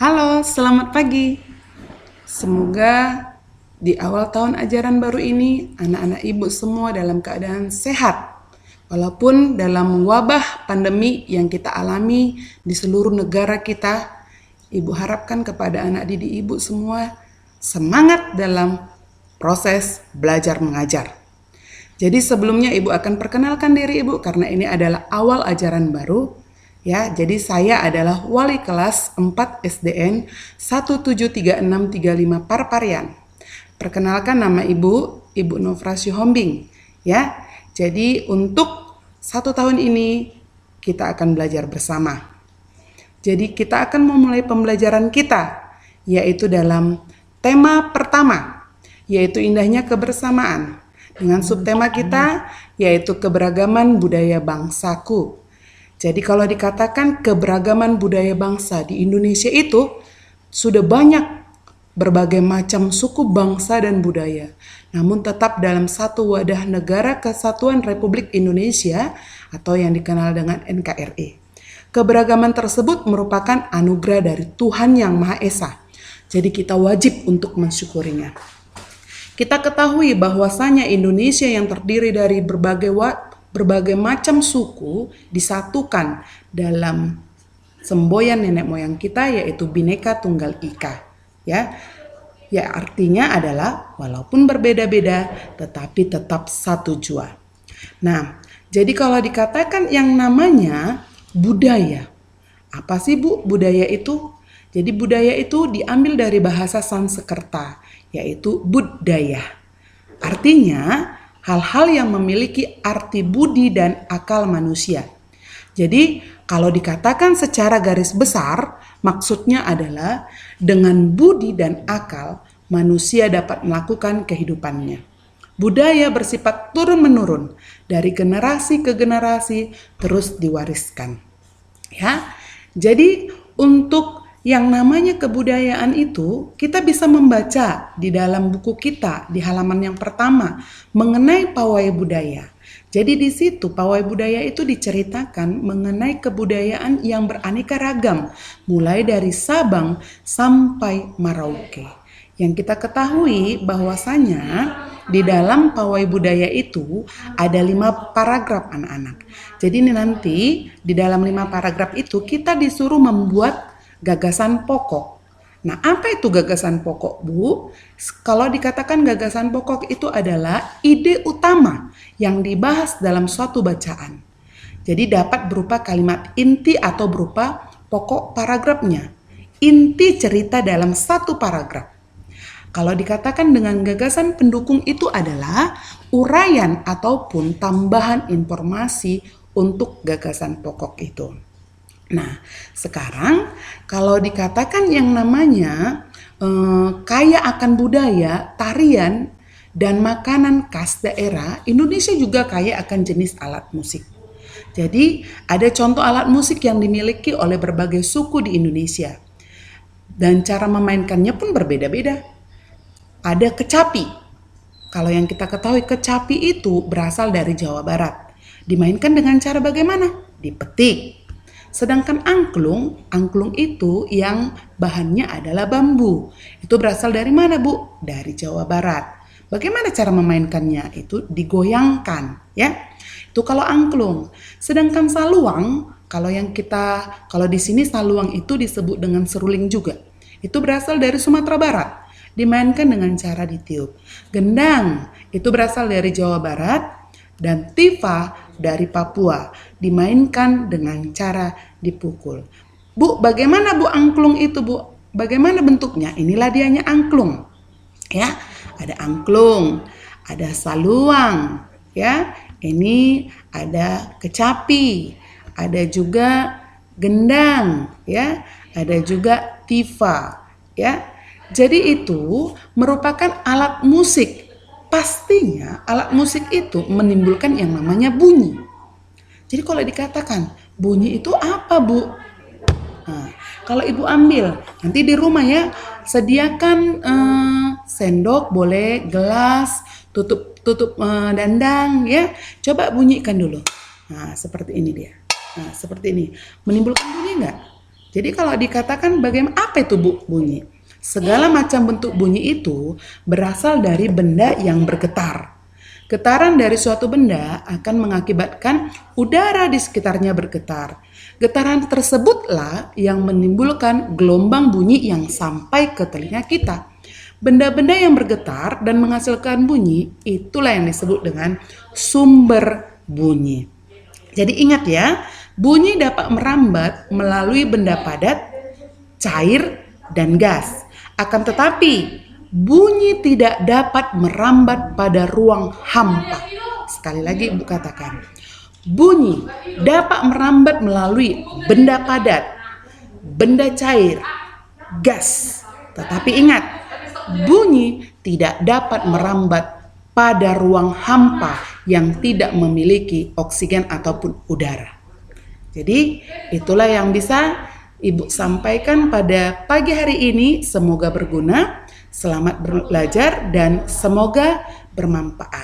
Halo, selamat pagi. Semoga di awal tahun ajaran baru ini anak-anak ibu semua dalam keadaan sehat. Walaupun dalam wabah pandemi yang kita alami di seluruh negara kita, ibu harapkan kepada anak didik ibu semua semangat dalam proses belajar mengajar. Jadi sebelumnya ibu akan perkenalkan diri ibu karena ini adalah awal ajaran baru. Ya, jadi saya adalah wali kelas 4 SDN 173635 Parparian. Perkenalkan nama ibu, Ibu Nofrasio Hombing. Ya, jadi untuk 1 tahun ini kita akan belajar bersama. Jadi kita akan memulai pembelajaran kita, yaitu dalam tema pertama, yaitu indahnya kebersamaan. Dengan subtema kita, yaitu keberagaman budaya bangsaku. Jadi kalau dikatakan keberagaman budaya bangsa di Indonesia itu sudah banyak berbagai macam suku bangsa dan budaya. Namun tetap dalam satu wadah Negara Kesatuan Republik Indonesia atau yang dikenal dengan NKRI. Keberagaman tersebut merupakan anugerah dari Tuhan Yang Maha Esa. Jadi kita wajib untuk mensyukurinya. Kita ketahui bahwasanya Indonesia yang terdiri dari berbagai macam suku disatukan dalam semboyan nenek moyang kita, yaitu Bhinneka Tunggal Ika. Ya artinya adalah walaupun berbeda-beda tetapi tetap satu jua. Nah, jadi kalau dikatakan yang namanya budaya, apa sih Bu budaya itu? Jadi budaya itu diambil dari bahasa Sanskerta, yaitu budaya. Artinya hal-hal yang memiliki arti budi dan akal manusia. Jadi kalau dikatakan secara garis besar, maksudnya adalah dengan budi dan akal manusia dapat melakukan kehidupannya. Budaya bersifat turun-menurun dari generasi ke generasi terus diwariskan. Ya. Jadi untuk yang namanya kebudayaan itu kita bisa membaca di dalam buku kita di halaman yang pertama mengenai pawai budaya. Jadi di situ pawai budaya itu diceritakan mengenai kebudayaan yang beraneka ragam mulai dari Sabang sampai Merauke. Yang kita ketahui bahwasanya di dalam pawai budaya itu ada 5 paragraf anak-anak. Jadi ini nanti di dalam 5 paragraf itu kita disuruh membuat gagasan pokok. Nah, apa itu gagasan pokok, Bu? Kalau dikatakan gagasan pokok itu adalah ide utama yang dibahas dalam suatu bacaan. Jadi dapat berupa kalimat inti atau berupa pokok paragrafnya. Inti cerita dalam satu paragraf. Kalau dikatakan dengan gagasan pendukung itu adalah uraian ataupun tambahan informasi untuk gagasan pokok itu. Nah, sekarang kalau dikatakan yang namanya kaya akan budaya, tarian, dan makanan khas daerah, Indonesia juga kaya akan jenis alat musik. Jadi ada contoh alat musik yang dimiliki oleh berbagai suku di Indonesia. Dan cara memainkannya pun berbeda-beda. Ada kecapi. Kalau yang kita ketahui kecapi itu berasal dari Jawa Barat. Dimainkan dengan cara bagaimana? Dipetik. Sedangkan angklung itu yang bahannya adalah bambu. Itu berasal dari mana, Bu? Dari Jawa Barat. Bagaimana cara memainkannya? Itu digoyangkan, ya. Itu kalau angklung. Sedangkan saluang, kalau di sini saluang itu disebut dengan seruling juga. Itu berasal dari Sumatera Barat. Dimainkan dengan cara ditiup. Gendang itu berasal dari Jawa Barat. Dan tifa dari Papua dimainkan dengan cara dipukul. Bu, bagaimana Bu angklung itu, Bu? Bagaimana bentuknya? Inilah dianya angklung. Ya, ada angklung, ada saluang, ya. Ini ada kecapi, ada juga gendang, ya. Ada juga tifa, ya. Jadi itu merupakan alat musik. Pastinya alat musik itu menimbulkan yang namanya bunyi. Jadi kalau dikatakan bunyi itu apa, Bu? Nah, kalau Ibu ambil nanti di rumah ya, sediakan sendok boleh, gelas, tutup dandang ya. Coba bunyikan dulu. Nah, seperti ini dia. Nah, seperti ini. Menimbulkan bunyi enggak? Jadi kalau dikatakan bagaimana apa itu bunyi? Segala macam bentuk bunyi itu berasal dari benda yang bergetar. Getaran dari suatu benda akan mengakibatkan udara di sekitarnya bergetar. Getaran tersebutlah yang menimbulkan gelombang bunyi yang sampai ke telinga kita. Benda-benda yang bergetar dan menghasilkan bunyi, itulah yang disebut dengan sumber bunyi. Jadi ingat ya, bunyi dapat merambat melalui benda padat, cair, dan gas. Akan tetapi, bunyi tidak dapat merambat pada ruang hampa. Sekali lagi Ibu katakan, bunyi dapat merambat melalui benda padat, benda cair, gas. Tetapi ingat, bunyi tidak dapat merambat pada ruang hampa yang tidak memiliki oksigen ataupun udara. Jadi itulah yang bisa Ibu sampaikan pada pagi hari ini. Semoga berguna, selamat belajar, dan semoga bermanfaat.